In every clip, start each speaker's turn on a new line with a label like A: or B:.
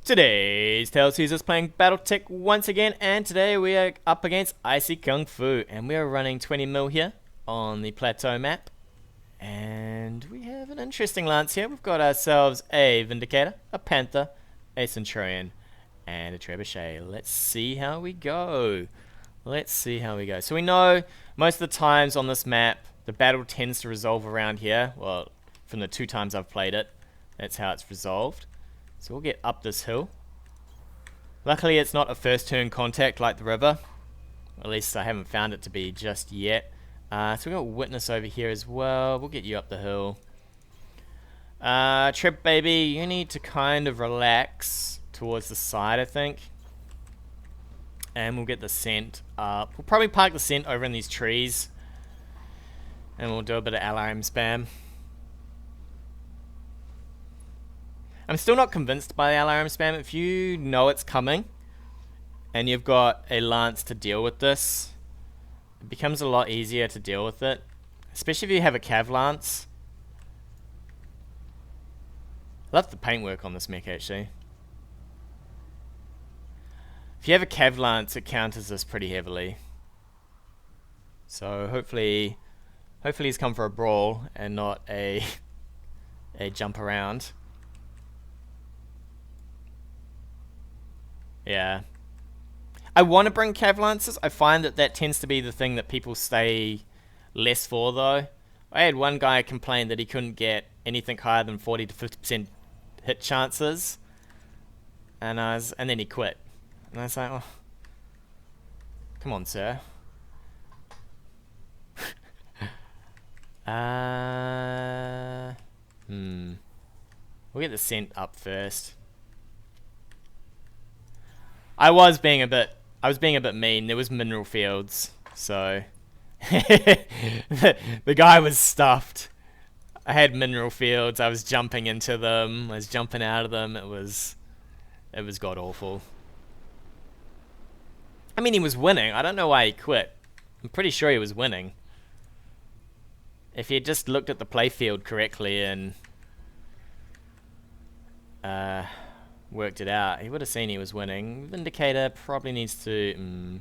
A: Today's Tales is playing BattleTech once again, and today we are up against Icy Kung Fu, and we are running 20 mil here on the plateau map. And we have an interesting lance here. We've got ourselves a Vindicator, a Panther, a Centurion, and a Trebuchet. Let's see how we go. So we know most of the times on this map, the battle tends to resolve around here. Well, from the 2 times I've played it, that's how it's resolved. So we'll get up this hill. Luckily it's not a first turn contact like the river. At least I haven't found it to be just yet. So we've got Witness over here as well. We'll get you up the hill. Treb baby, you need to kind of relax towards the side, I think. And we'll get the scent up. We'll probably park the scent over in these trees. And we'll do a bit of LRM spam. I'm still not convinced by the LRM spam. If you know it's coming and you've got a lance to deal with this, it becomes a lot easier to deal with it, especially if you have a cav lance. I love the paintwork on this mech actually. If you have a cav lance, it counters this pretty heavily. So hopefully he's come for a brawl and not a jump around. Yeah. I want to bring cav lances. I find that tends to be the thing that people stay less for though. I had one guy complain that he couldn't get anything higher than 40 to 50% hit chances. And then he quit. And I was like, oh, come on, sir. We'll get the scent up first. I was being a bit mean. There was mineral fields, so the guy was stuffed. I had mineral fields. I was jumping into them. I was jumping out of them. It was god awful. I mean, he was winning. I don't know why he quit. I'm pretty sure he was winning. If he had just looked at the playfield correctly and worked it out, he would have seen he was winning. Vindicator probably needs to...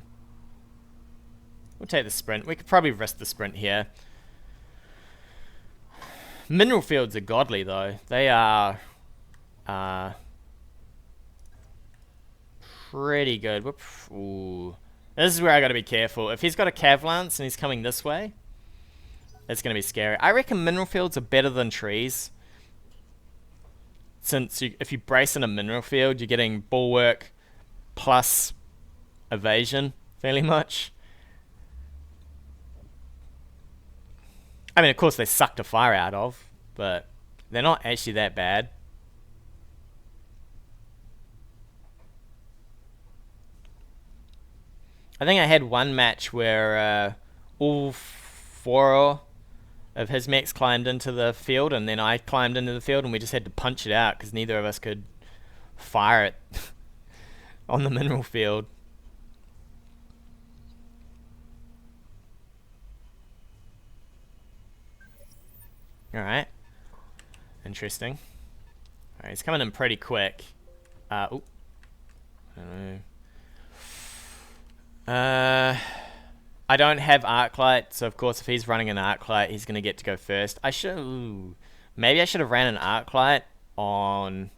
A: We'll take the sprint. We could probably risk the sprint here. Mineral fields are godly though. They are pretty good. Ooh. This is where I gotta be careful. If he's got a cav lance and he's coming this way, it's gonna be scary. I reckon mineral fields are better than trees. Since if you brace in a mineral field, you're getting bulwark plus evasion fairly much. I mean, of course they suck to fire out of, but they're not actually that bad. I think I had one match where all 4 of his mechs climbed into the field, and then I climbed into the field, and we just had to punch it out because neither of us could fire it on the mineral field. Alright. Interesting. Alright, he's coming in pretty quick. Ooh. I don't know. I don't have Arclight, so of course if he's running an Arclight, he's going to get to go first. Maybe I should have ran an Arclight on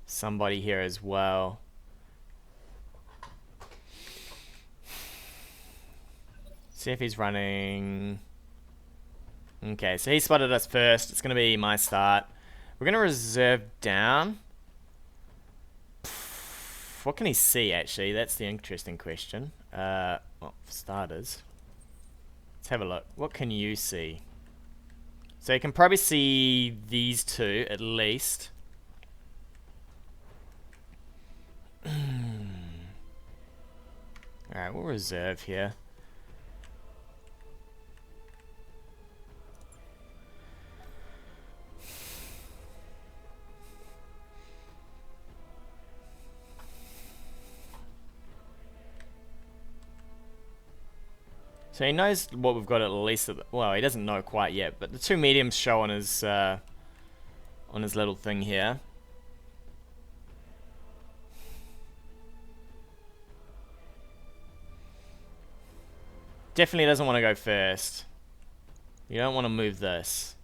A: somebody here as well. See if he's running... Okay, so he spotted us first. It's going to be my start. We're going to reserve down. What can he see, actually? That's the interesting question. Well, for starters, let's have a look. What can you see? So you can probably see these 2, at least. Alright, we'll reserve here. So he knows what we've got at least. Well, he doesn't know quite yet, but the 2 mediums show on his little thing here. Definitely doesn't want to go first. You don't want to move this.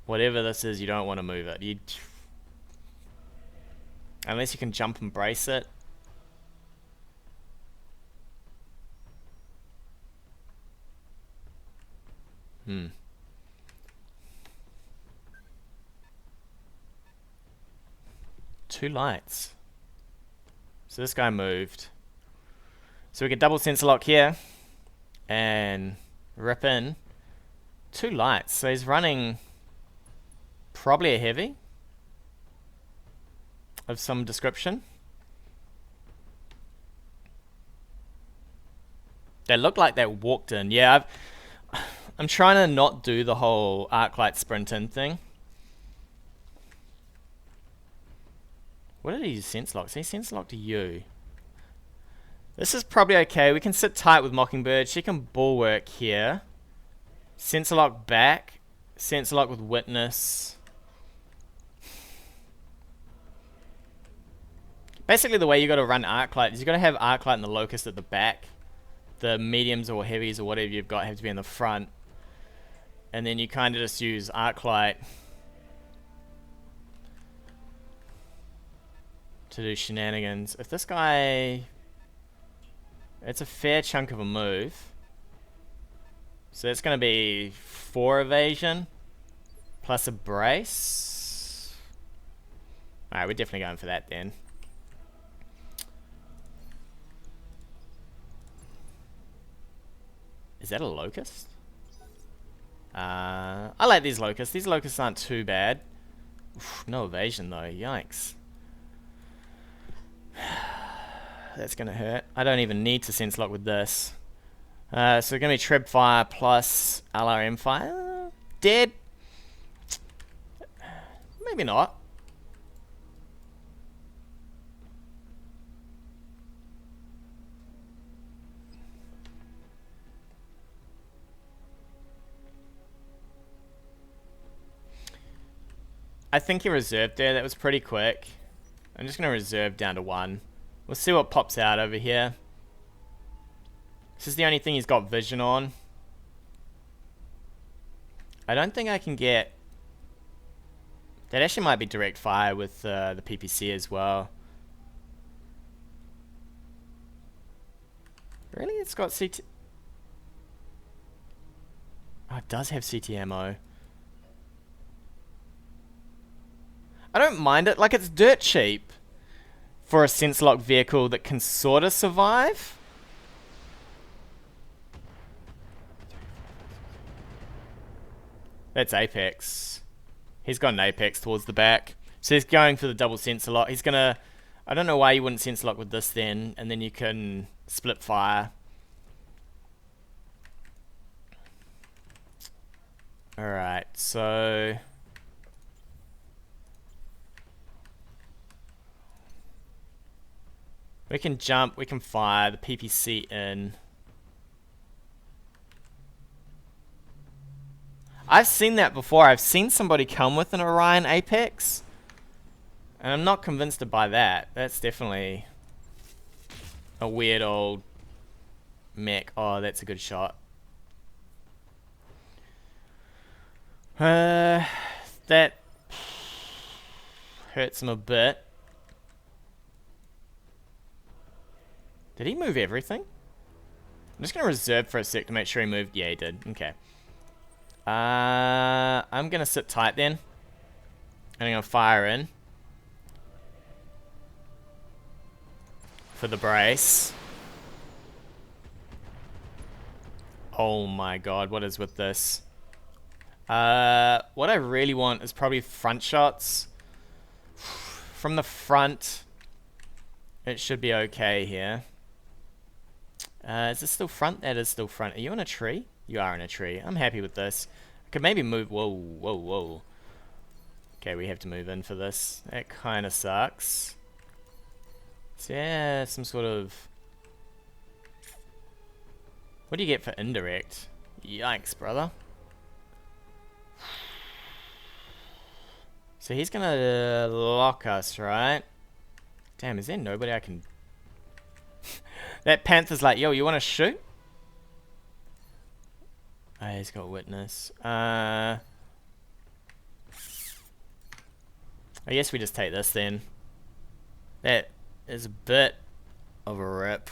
A: Whatever this is, you don't want to move it. Unless you can jump and brace it. Two lights. So this guy moved. So we get double sensor lock here. And rip in. Two lights. So he's running probably a heavy of some description. They look like they walked in. Yeah, I'm trying to not do the whole arc light sprint in thing. What did he sense lock? So he sense locked to you. This is probably okay. We can sit tight with Mockingbird. She can bulwark here. Sensor lock back. Sensor lock with witness. Basically the way you got to run arc light is you got to have arc light and the locust at the back. The mediums or heavies or whatever you've got have to be in the front. And then you kind of just use arc light to do shenanigans. If this guy... It's a fair chunk of a move. So it's going to be 4 evasion plus a brace. Alright, we're definitely going for that then. Is that a locust? I like these locusts. These locusts aren't too bad. Oof, no evasion though. Yikes. That's gonna hurt. I don't even need to sense lock with this. So it's gonna be Treb fire plus LRM fire. Dead. Maybe not. I think he reserved there. That was pretty quick. I'm just gonna reserve down to 1. We'll see what pops out over here. This is the only thing he's got vision on. I don't think I can get... That actually might be direct fire with the PPC as well. Really? It's got CT... Oh, it does have CT ammo. I don't mind it. Like, it's dirt cheap for a sense lock vehicle that can sort of survive. That's Apex. He's got an Apex towards the back. So he's going for the double sensor lock. He's gonna... I don't know why you wouldn't sensor lock with this then, and then you can split fire. Alright, so... We can jump, we can fire the PPC in. I've seen that before. I've seen somebody come with an Orion Apex. And I'm not convinced to buy that. That's definitely a weird old mech. Oh, that's a good shot. That hurts him a bit. Did he move everything? I'm just going to reserve for a sec to make sure he moved. Yeah, he did. Okay. I'm going to sit tight then. And I'm going to fire in. For the brace. Oh my god, what is with this? What I really want is probably front shots. From the front, it should be okay here. Is this still front? That is still front. Are you in a tree? You are in a tree. I'm happy with this. I could maybe move... Whoa, whoa, whoa. Okay, we have to move in for this. That kind of sucks. So yeah, some sort of... What do you get for indirect? Yikes, brother. So he's gonna lock us, right? Damn, is there nobody I can... That panther's like, yo, you wanna shoot? Oh, he's got witness. I guess we just take this then. That is a bit of a rip.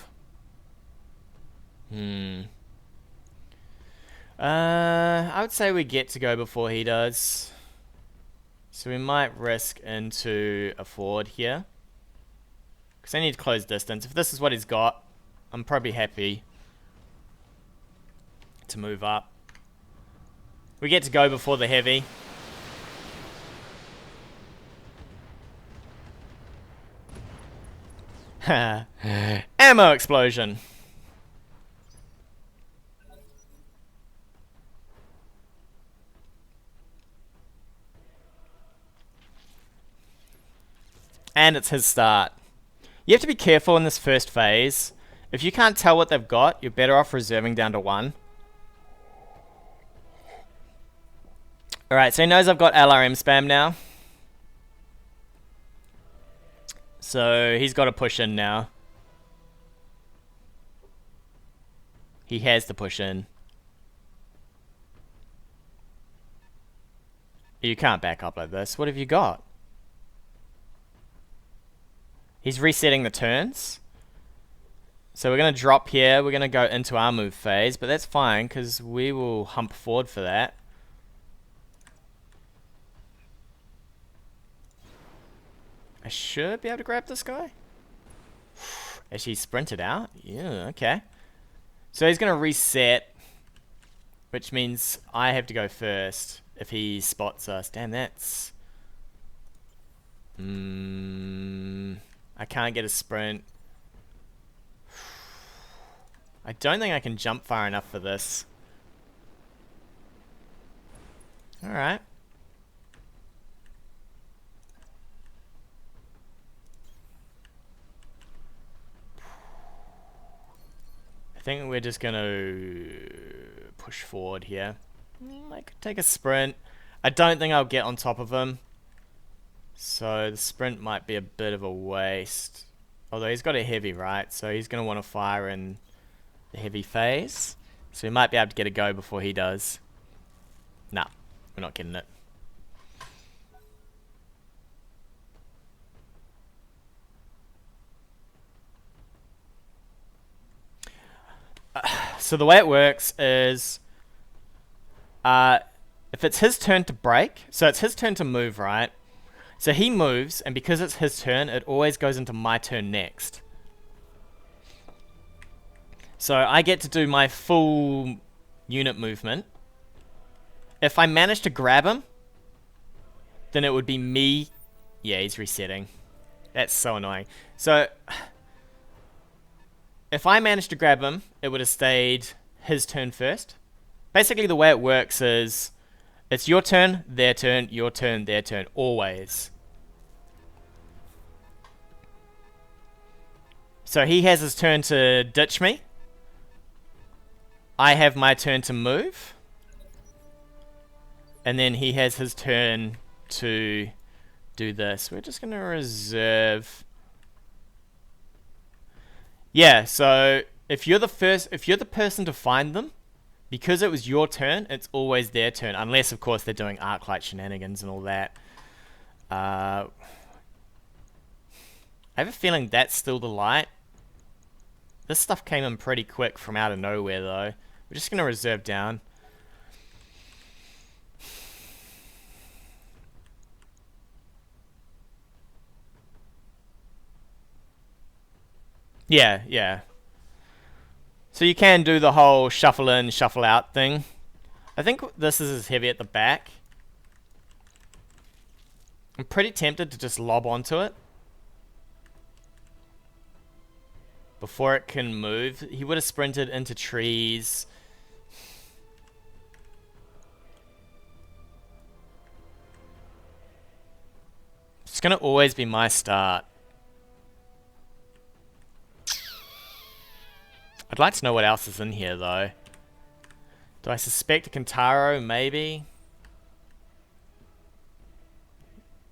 A: I would say we get to go before he does. So we might risk into a forward here. Because I need close distance. If this is what he's got, I'm probably happy to move up. We get to go before the heavy. Ammo explosion. And it's his start. You have to be careful in this first phase. If you can't tell what they've got, you're better off reserving down to 1. Alright, so he knows I've got LRM spam now. So he's got to push in now. He has to push in. You can't back up like this. What have you got? He's resetting the turns. So we're going to drop here. We're going to go into our move phase. But that's fine because we will hump forward for that. I should be able to grab this guy. Actually sprinted out. Yeah, okay. So he's going to reset. Which means I have to go first if he spots us. Damn, that's... I can't get a sprint. I don't think I can jump far enough for this. Alright. I think we're just gonna push forward here. I could take a sprint. I don't think I'll get on top of him. So the sprint might be a bit of a waste. Although he's got a heavy, right? So he's going to want to fire in the heavy phase. So we might be able to get a go before he does. Nah, we're not getting it. So the way it works is... if it's his turn to break... So it's his turn to move, right? So he moves, and because it's his turn, it always goes into my turn next. So I get to do my full unit movement. If I manage to grab him, then it would be me. Yeah, he's resetting. That's so annoying. So if I managed to grab him, it would have stayed his turn first. Basically, the way it works is... It's your turn, their turn, your turn, their turn, always. So he has his turn to ditch me. I have my turn to move. And then he has his turn to do this. We're just going to reserve. Yeah, so if you're the person to find them, because it was your turn, it's always their turn. Unless, of course, they're doing Arclight shenanigans and all that. I have a feeling that's still the light. This stuff came in pretty quick from out of nowhere, though. We're just going to reserve down. Yeah, yeah. So you can do the whole shuffle in, shuffle out thing. I think this is as heavy at the back. I'm pretty tempted to just lob onto it before it can move. He would have sprinted into trees. It's going to always be my start. I'd like to know what else is in here, though. Do I suspect a Kentaro? Maybe.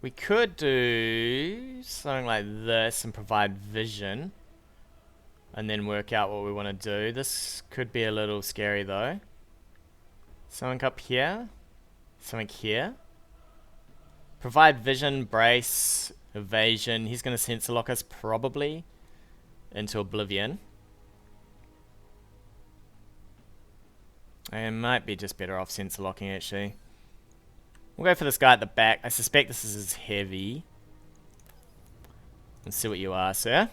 A: We could do something like this and provide vision. And then work out what we want to do. This could be a little scary, though. Something up here. Something here. Provide vision, brace, evasion. He's going to sensor lock us probably into oblivion. I might be just better off sensor locking actually. We'll go for this guy at the back. I suspect this is his heavy. Let's see what you are, sir.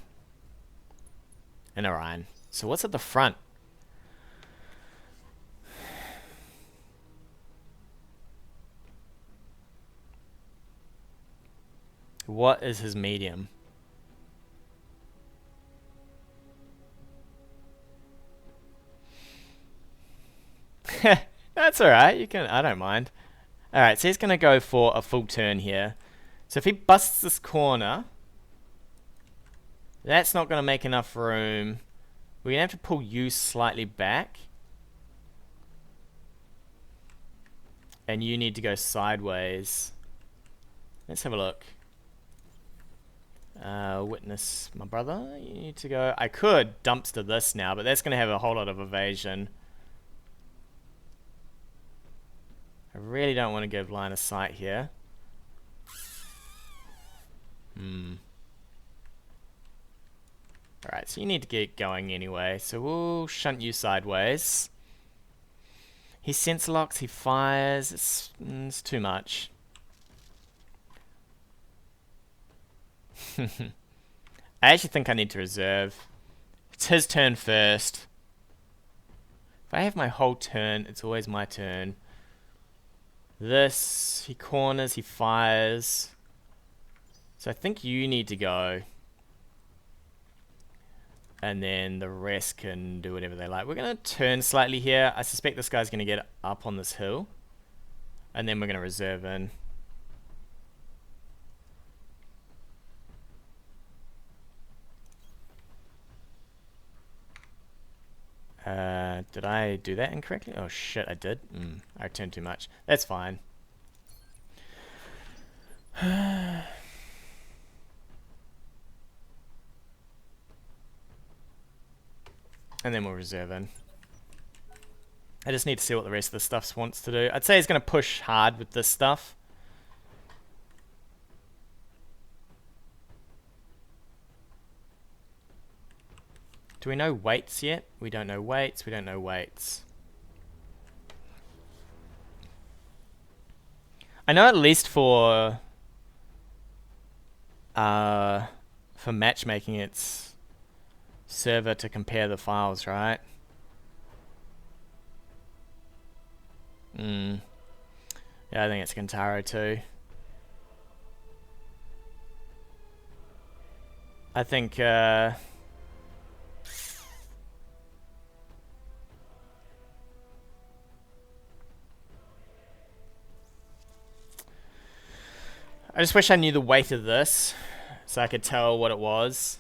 A: And Orion. So what's at the front? What is his medium? That's alright, you can, I don't mind. Alright, so he's gonna go for a full turn here. So if he busts this corner, that's not gonna make enough room. We're gonna have to pull you slightly back. And you need to go sideways. Let's have a look. Witness my brother. You need to go. I could dumpster this now, but that's going to have a whole lot of evasion. I really don't want to give line of sight here. Alright, so you need to get going anyway. So we'll shunt you sideways. He sensor locks, he fires. It's too much. I actually think I need to reserve. It's his turn first. If I have my whole turn, it's always my turn. This, he corners, he fires. So I think you need to go. And then the rest can do whatever they like. We're going to turn slightly here. I suspect this guy's going to get up on this hill. And then we're going to reserve in. Did I do that incorrectly? Oh shit, I did. I turned too much. That's fine. And then we'll reserve in. I just need to see what the rest of the stuff wants to do. I'd say he's going to push hard with this stuff. Do we know weights yet? We don't know weights. We don't know weights. I know at least for matchmaking, it's server to compare the files, right? Yeah, I think it's Kintaro too. I think I just wish I knew the weight of this so I could tell what it was.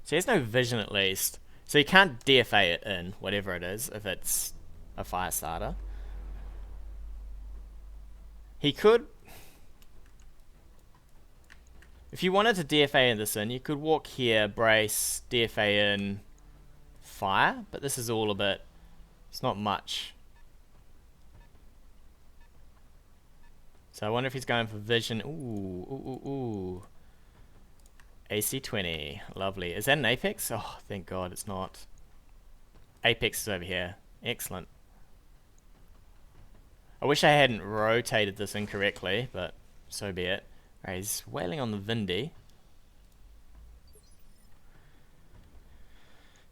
A: So he has no vision at least. So you can't DFA it in, whatever it is, if it's a fire starter. He could... If you wanted to DFA this in, you could walk here, brace, DFA in, fire. But this is all a bit... It's not much. So I wonder if he's going for vision. Ooh. AC20. Lovely. Is that an Apex? Oh, thank God it's not. Apex is over here. Excellent. I wish I hadn't rotated this incorrectly, but so be it. Alright, he's wailing on the Vindy.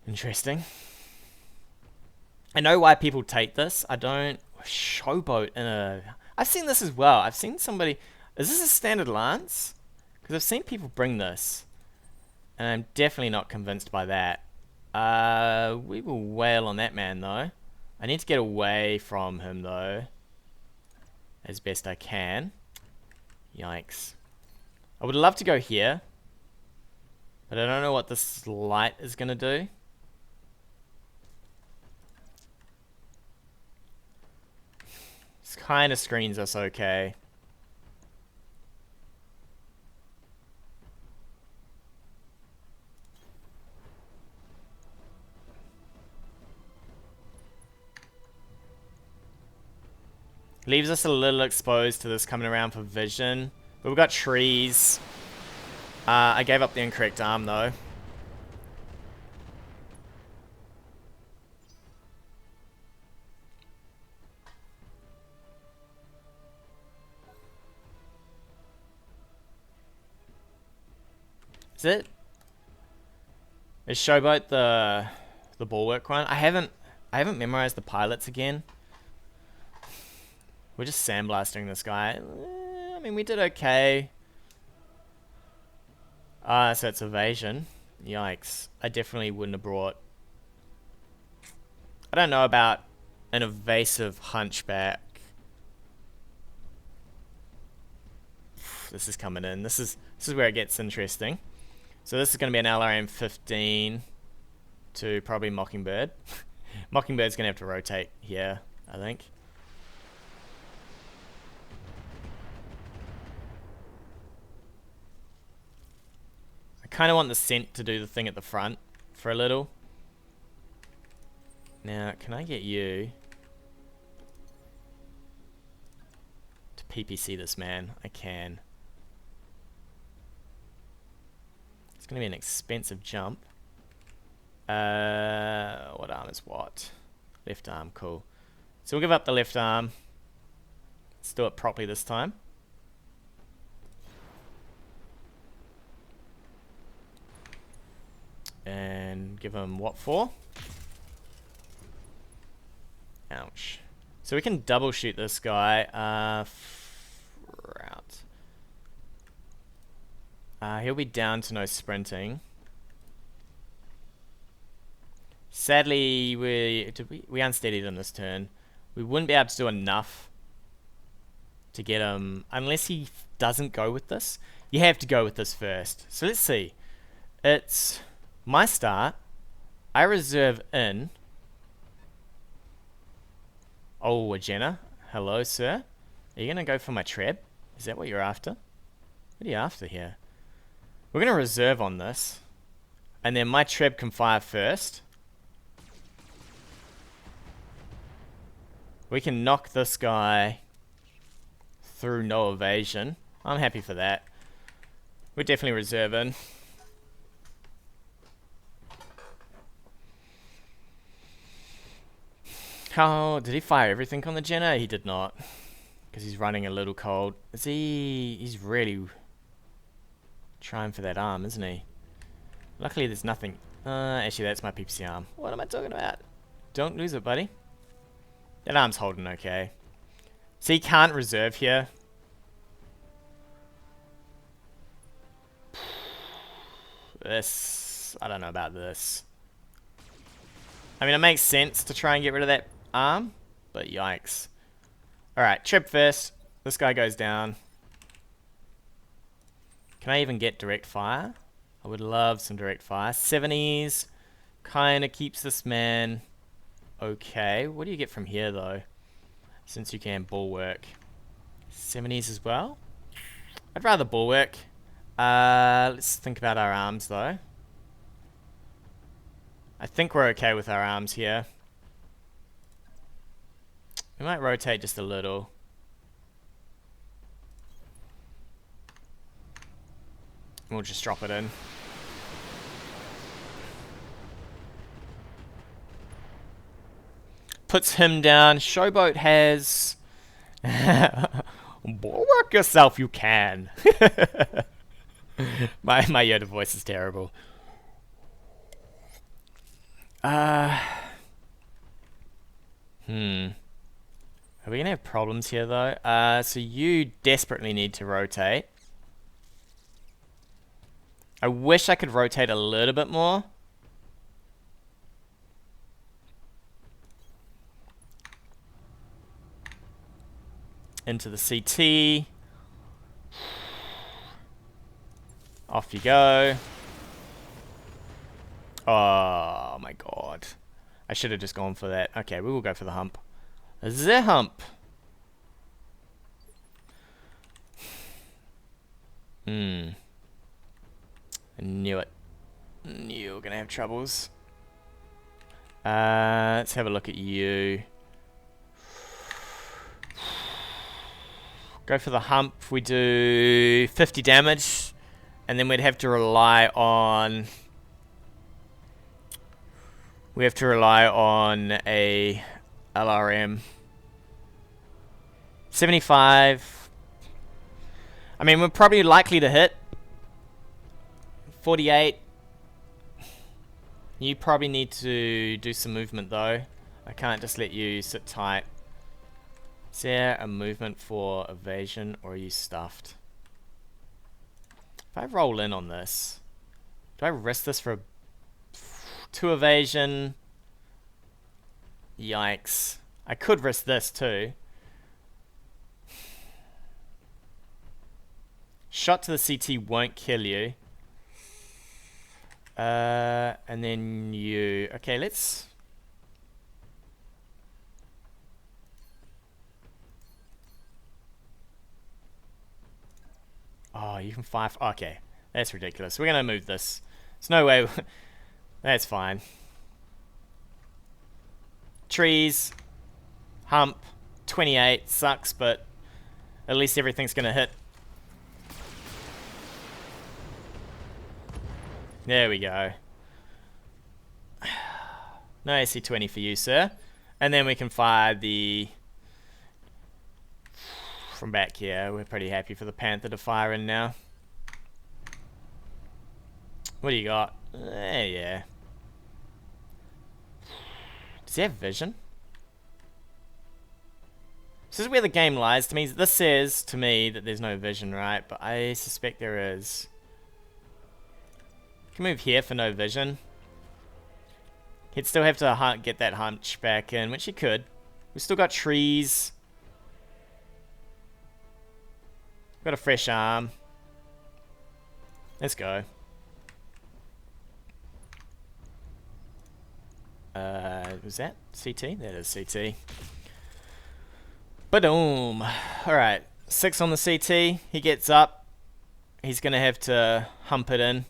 A: Interesting. I know why people take this. I don't... Showboat in a... I've seen this as well. I've seen somebody... Is this a standard lance? Because I've seen people bring this. And I'm definitely not convinced by that. We will wail on that man, though. I need to get away from him, though. As best I can. Yikes. I would love to go here. But I don't know what this light is going to do. This kind of screens us okay. Leaves us a little exposed to this coming around for vision. But we've got trees. I gave up the incorrect arm though. Is it? Is Showboat the bulwark one? I haven't memorized the pilots again. We're just sandblasting this guy. I mean, we did okay. So it's evasion. Yikes. I definitely wouldn't have brought... I don't know about an evasive hunchback. This is coming in. This is where it gets interesting. So this is going to be an LRM 15 to probably Mockingbird. Mockingbird's going to have to rotate here, I think. I kind of want the Cent to do the thing at the front for a little. Now, can I get you to PPC this man? I can. It's going to be an expensive jump. What arm is what? Left arm, cool. So we'll give up the left arm. Let's do it properly this time. And give him what for? Ouch. So we can double shoot this guy. Route. He'll be down to no sprinting. Sadly, we unsteadied him this turn. We wouldn't be able to do enough to get him unless he doesn't go with this. You have to go with this first. So let's see. It's my start. I reserve in. Oh, Jenna. Hello, sir. Are you going to go for my Treb? Is that what you're after? What are you after here? We're going to reserve on this. And then my Treb can fire first. We can knock this guy through no evasion. I'm happy for that. We're definitely reserving. How did he fire everything on the Jenna? He did not. Because he's running a little cold. Is he... He's really trying for that arm, isn't he? Luckily there's nothing. Actually that's my PPC arm. What am I talking about? Don't lose it, buddy. That arm's holding okay. So he can't reserve here. This... I don't know about this. I mean, it makes sense to try and get rid of that arm, but yikes. Alright, Treb first. This guy goes down. Can I even get direct fire? I would love some direct fire. 70s kind of keeps this man okay. What do you get from here, though? Since you can bulwark. 70s as well? I'd rather bulwark. Let's think about our arms, though. I think we're okay with our arms here. We might rotate just a little. We'll just drop it in. Puts him down. Showboat has... Bulwark yourself, you can. my Yoda voice is terrible. Are we gonna have problems here though? So you desperately need to rotate. I wish I could rotate a little bit more. Into the CT. Off you go. Oh my god. I should have just gone for that. Okay, we will go for the hump. The hump. I knew it. Knew you were gonna have troubles. Let's have a look at you. Go for the hump. We do 50 damage, and then we'd have to rely on... We have to rely on a LRM. 75. I mean, we're probably likely to hit. 48. You probably need to do some movement though. I can't just let you sit tight. Is there a movement for evasion, or are you stuffed? If I roll in on this, do I risk this for 2 evasion? Yikes. I could risk this too. Shot to the CT won't kill you. And then you... Okay, let's... Oh, you can fire... Okay, that's ridiculous. We're going to move this. There's no way... That's fine. Trees. Hump. 28. Sucks, but at least everything's going to hit. There we go. No AC-20 for you, sir. And then we can fire the... From back here, we're pretty happy for the Panther to fire in now. What do you got? Yeah. Does he have vision? This is where the game lies to me. This says to me that there's no vision, right? But I suspect there is. Can move here for no vision. He'd still have to get that hunchback in, which he could. We've still got trees. Got a fresh arm. Let's go. Was that CT? That is CT. Ba-doom. Alright. 6 on the CT. He gets up. He's going to have to hump it in.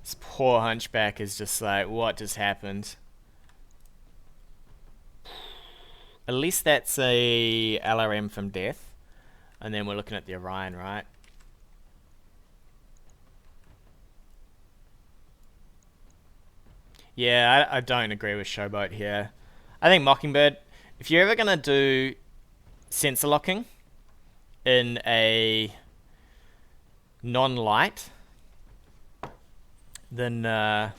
A: This poor hunchback is just like, what just happened? At least that's a LRM from death. And then we're looking at the Orion, right? Yeah, I don't agree with Showboat here. I think Mockingbird, if you're ever going to do sensor locking in a non-light, then... Oh,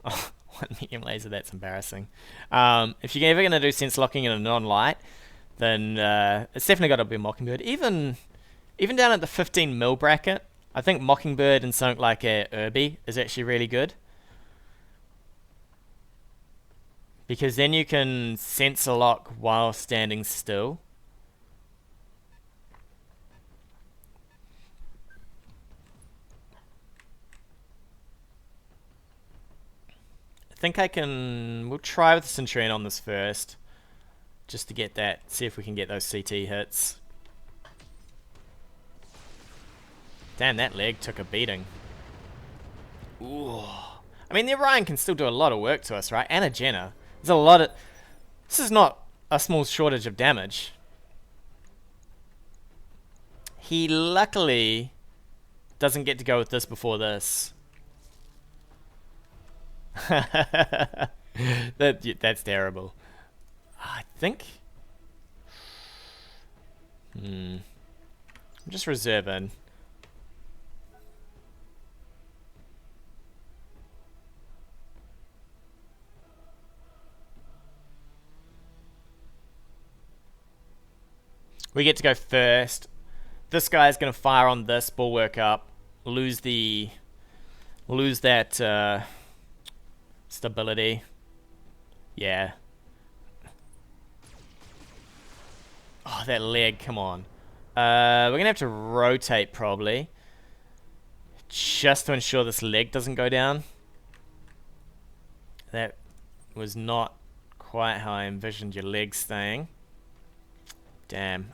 A: one medium laser, that's embarrassing. If you're ever going to do sense locking in a non-light, then it's definitely got to be Mockingbird. Even down at the 15 mil bracket, I think Mockingbird and something like a Irby is actually really good. Because then you can sensor lock while standing still. I think I can... We'll try with the Centurion on this first. Just to get that, see if we can get those CT hits. Damn, that leg took a beating. Ooh. I mean, the Orion can still do a lot of work to us, right? And a Jenna. There's a lot of... This is not a small shortage of damage. He luckily doesn't get to go with this before this. That's terrible. I think... I'm just reserving. We get to go first. This guy's going to fire on this bulwark up. Lose that stability. Yeah. Oh, that leg, come on. We're going to have to rotate probably. Just to ensure this leg doesn't go down. That was not quite how I envisioned your leg staying. Damn.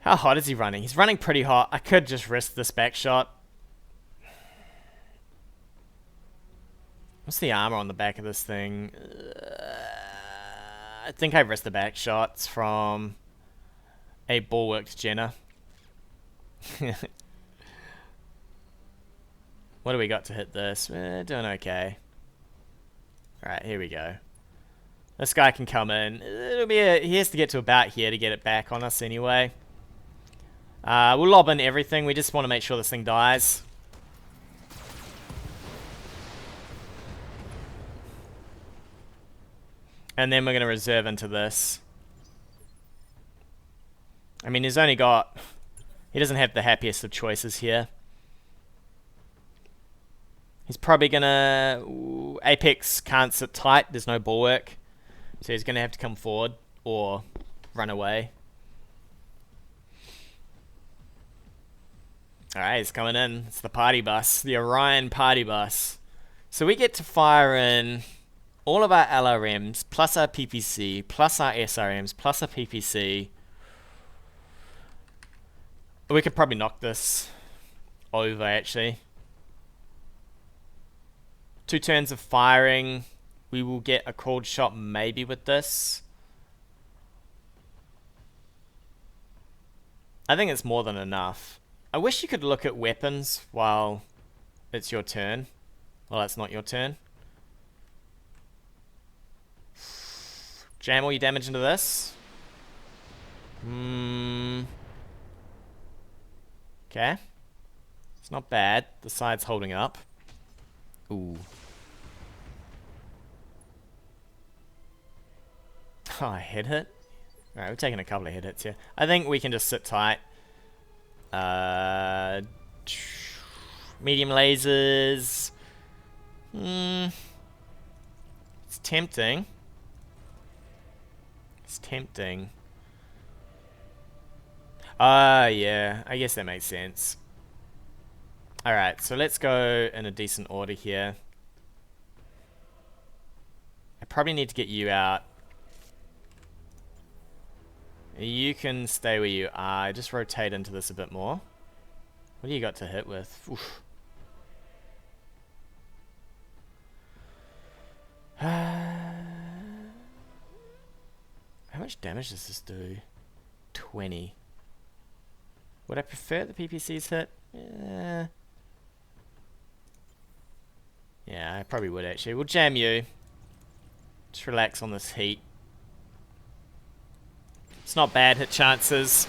A: How hot is he running? He's running pretty hot. I could just risk this back shot. What's the armor on the back of this thing? I think I risked the back shots from a bulwarked Jenner. What do we got to hit this? Doing okay. Alright, here we go. This guy can come in. He has to get to about here to get it back on us anyway. We'll lob in everything. We just want to make sure this thing dies. And then we're going to reserve into this. I mean, he's only got... He doesn't have the happiest of choices here. He's probably going to... Apex can't sit tight. There's no bulwark. So he's going to have to come forward or run away. Alright, he's coming in. It's the party bus. The Orion party bus. So we get to fire in all of our LRMs, plus our PPC, plus our SRMs, plus our PPC. We could probably knock this over, actually. 2 turns of firing. We will get a cold shot maybe with this. I think it's more than enough. I wish you could look at weapons while it's your turn. Well, it's not your turn. Jam all your damage into this. Okay. It's not bad. The side's holding up. Ooh. Oh, hit hit. Alright, we're taking a couple of hit hits here. I think we can just sit tight. Medium lasers. It's tempting. It's tempting. Yeah. I guess that makes sense. Alright, so let's go in a decent order here. I probably need to get you out. You can stay where you are. Just rotate into this a bit more. What do you got to hit with? Oof. How much damage does this do? 20. Would I prefer the PPCs hit? Yeah, I probably would actually. We'll jam you. Just relax on this heat. It's not bad hit chances.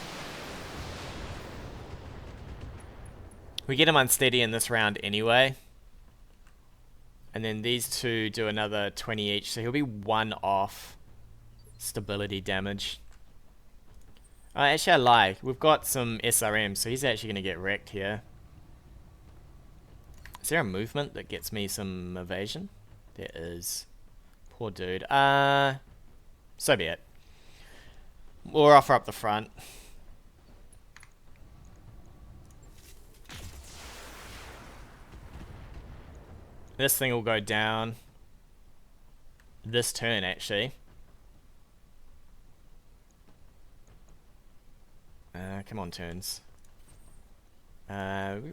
A: We get him unsteady in this round anyway. And then these two do another 20 each, so he'll be 1 off stability damage. Actually, I lie. We've got some SRM, so he's actually going to get wrecked here. Is there a movement that gets me some evasion? There is. Poor dude. So be it. We'll offer up the front. This thing will go down this turn, actually. Come on, turns. We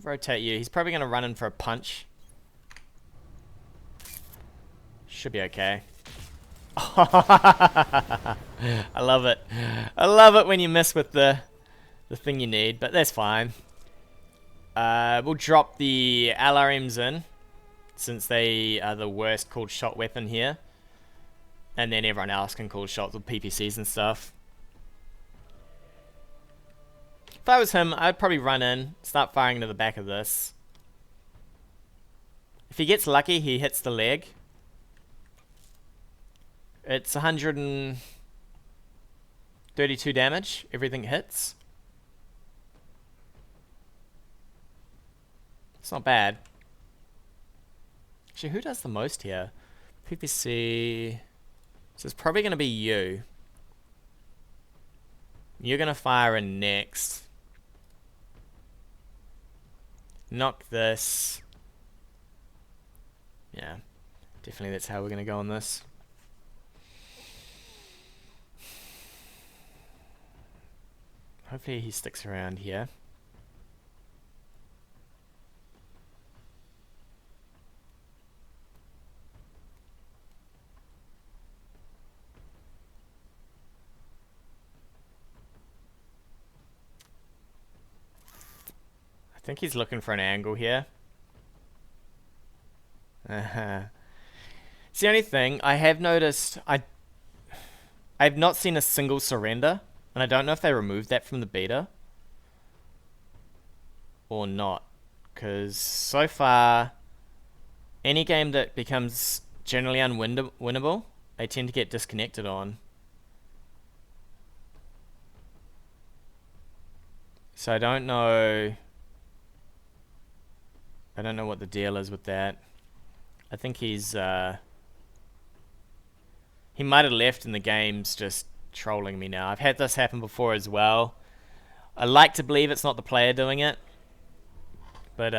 A: rotate you. He's probably going to run in for a punch. Should be okay. I love it. I love it when you mess with the thing you need, but that's fine. We'll drop the LRMs in, since they are the worst called shot weapon here. And then everyone else can call shots with PPCs and stuff. If I was him, I'd probably run in, start firing into the back of this. If he gets lucky, he hits the leg. It's 132 damage. Everything hits. It's not bad. Actually, who does the most here? PPC. So it's probably going to be you. You're going to fire in next. Knock this. Yeah. Definitely that's how we're going to go on this. Hopefully he sticks around here. I think he's looking for an angle here. It's the only thing I have noticed. I've not seen a single surrender, and I don't know if they removed that from the beta or not. Because so far, any game that becomes generally unwinnable, they tend to get disconnected on. So I don't know. I don't know what the deal is with that. I think he might have left and the game's just trolling me now. I've had this happen before as well. I like to believe it's not the player doing it, but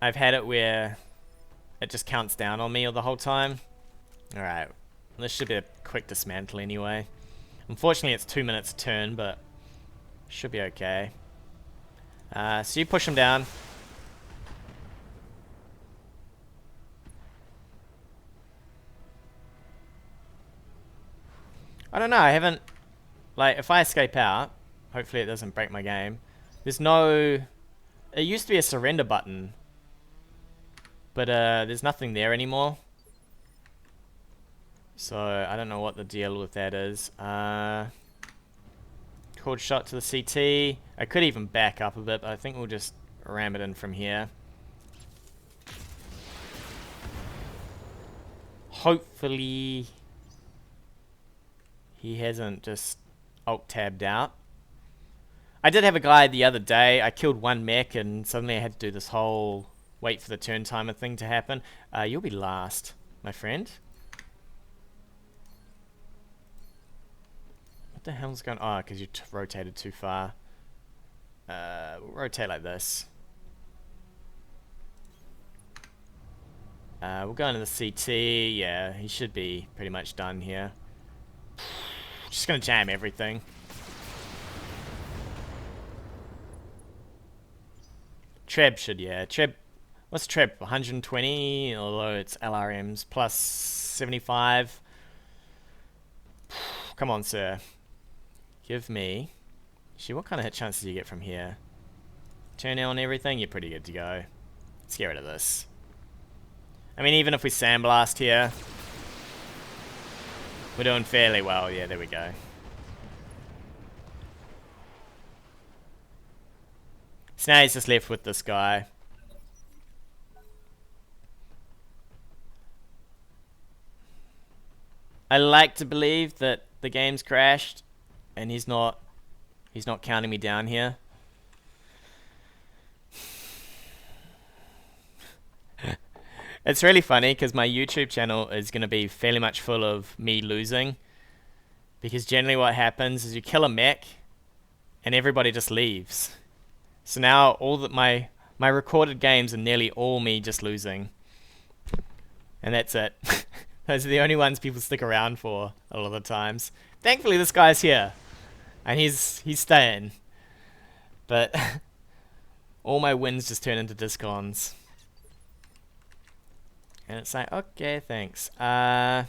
A: I've had it where it just counts down on me the whole time. Alright, this should be a quick dismantle anyway. Unfortunately it's 2 minutes a turn, but should be okay. So you push him down. I don't know, I haven't... Like, if I escape out, hopefully it doesn't break my game. There's no... It used to be a surrender button, but there's nothing there anymore. So, I don't know what the deal with that is. Cord shot to the CT. I could even back up a bit, but I think we'll just ram it in from here. Hopefully... he hasn't just alt-tabbed out. I did have a guy the other day. I killed one mech and suddenly I had to do this whole wait for the turn timer thing to happen. You'll be last, my friend. What the hell's going on? Oh, because you rotated too far. We'll rotate like this. We'll go into the CT. Yeah, he should be pretty much done here. Just gonna jam everything. Treb should, yeah. Treb, what's Treb? 120, although it's LRMs plus 75. Come on, sir. Give me. Actually, what kind of hit chances do you get from here? Turn on everything, you're pretty good to go. Let's get rid of this. I mean, even if we sandblast here, we're doing fairly well. Yeah, there we go. So now he's just left with this guy. I like to believe that the game's crashed and he's not counting me down here. It's really funny because my YouTube channel is going to be fairly much full of me losing, because generally what happens is you kill a mech and everybody just leaves. So now all that my recorded games are nearly all me just losing, and that's it. Those are the only ones people stick around for a lot of the times. Thankfully this guy's here and he's staying, but all my wins just turn into discons. And it's like, okay, thanks. I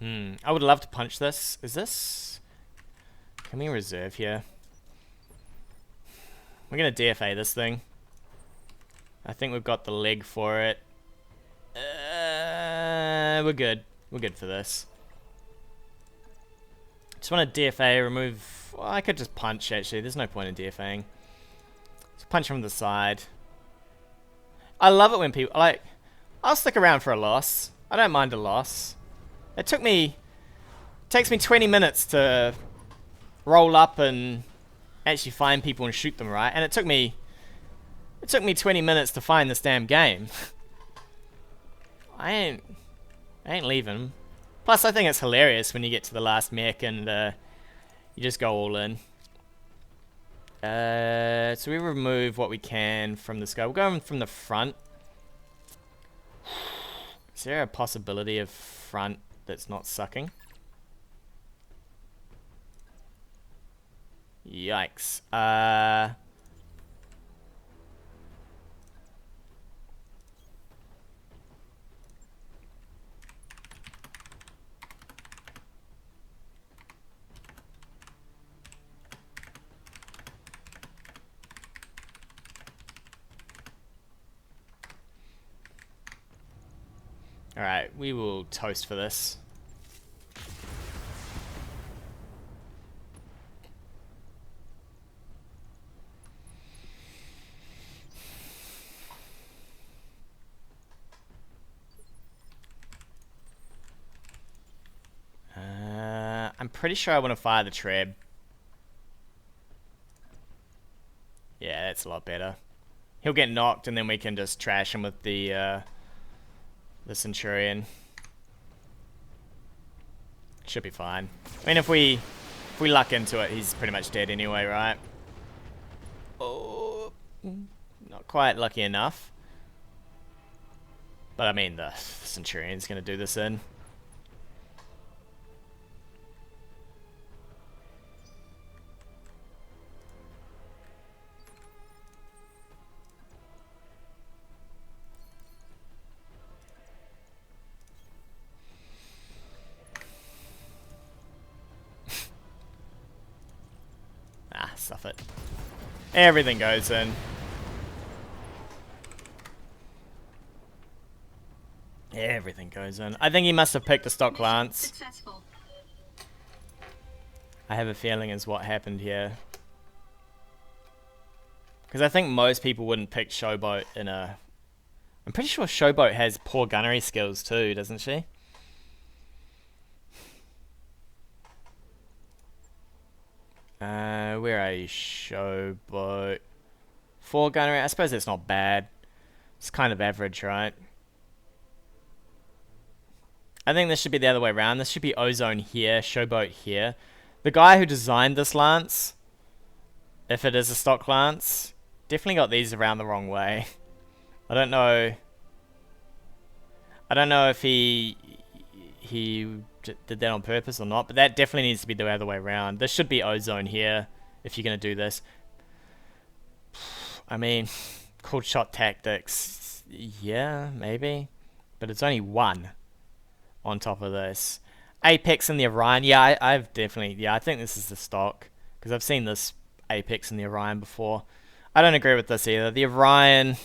A: would love to punch this. Is this... Can we reserve here? We're going to DFA this thing. I think we've got the leg for it. We're good. We're good for this. Just want to DFA, remove... Well, I could just punch, actually. There's no point in DFAing. Just punch from the side. I love it when people... like... I'll stick around for a loss. I don't mind a loss. It takes me 20 minutes to roll up and actually find people and shoot them, right? And it took me 20 minutes to find this damn game. I ain't leaving. Plus I think it's hilarious when you get to the last mech and you just go all in. So we remove what we can from this guy. We'll go in from the front. Is there a possibility of front that's not sucking? Yikes. Alright, we will toast for this. I'm pretty sure I want to fire the Treb. Yeah, that's a lot better. He'll get knocked and then we can just trash him with the Centurion. Should be fine. I mean, if we luck into it, he's pretty much dead anyway, right? Oh, not quite lucky enough. But I mean, the Centurion's gonna do this in. Stuff it. Everything goes in. Everything goes in. I think he must have picked a stock lance. I have a feeling is what happened here. Because I think most people wouldn't pick Showboat in a... I'm pretty sure Showboat has poor gunnery skills too, doesn't she? Where are you, Showboat? 4 gunnery, I suppose it's not bad. It's kind of average, right? I think this should be the other way around. This should be Ozone here, Showboat here. The guy who designed this lance, if it is a stock lance, definitely got these around the wrong way. I don't know if he did that on purpose or not, but that definitely needs to be the other way around. This should be Ozone here if you're going to do this. I mean, cold shot tactics, yeah, maybe, but it's only 1 on top of this. Apex and the Orion, yeah, I've definitely, yeah, I think this is the stock, because I've seen this Apex and the Orion before. I don't agree with this either. The Orion,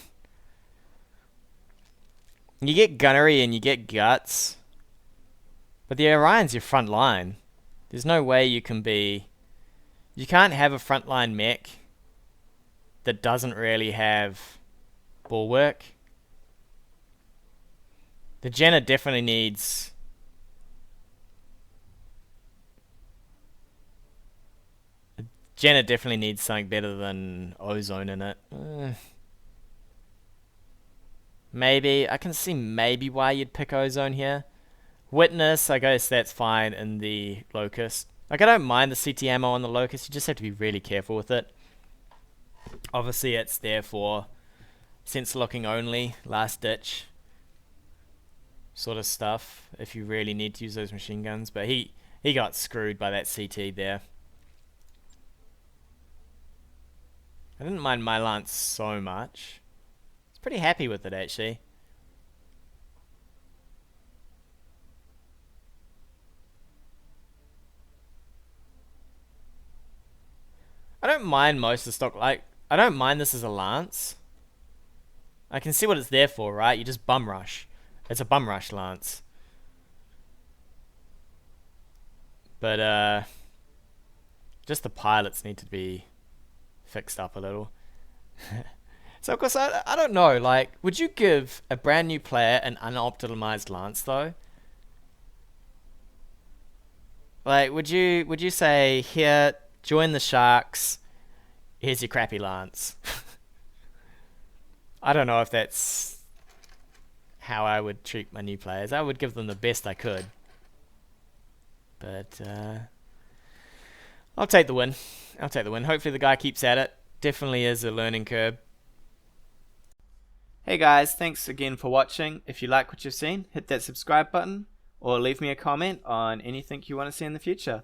A: you get gunnery and you get guts, but the Orion's your front line. There's no way you can be... You can't have a frontline mech that doesn't really have bulwark. The Jenna definitely needs... Jenna definitely needs something better than Ozone in it. Maybe. I can see maybe why you'd pick Ozone here. Witness, I guess that's fine in the Locust. Like, I don't mind the CT ammo on the Locust, you just have to be really careful with it. Obviously, it's there for sensor locking only, last ditch sort of stuff, if you really need to use those machine guns. But he got screwed by that CT there. I didn't mind my lance so much. I was pretty happy with it, actually. I don't mind most of the stock, like, I don't mind this as a lance. I can see what it's there for, right? You just bum rush. It's a bum rush lance. But, just the pilots need to be fixed up a little. So, of course, I don't know, like, would you give a brand new player an unoptimized lance, though? Like, would you say, here... Join the Sharks. Here's your crappy lance. I don't know if that's how I would treat my new players. I would give them the best I could. But I'll take the win. I'll take the win. Hopefully the guy keeps at it. Definitely is a learning curve. Hey guys, thanks again for watching. If you like what you've seen, hit that subscribe button or leave me a comment on anything you want to see in the future.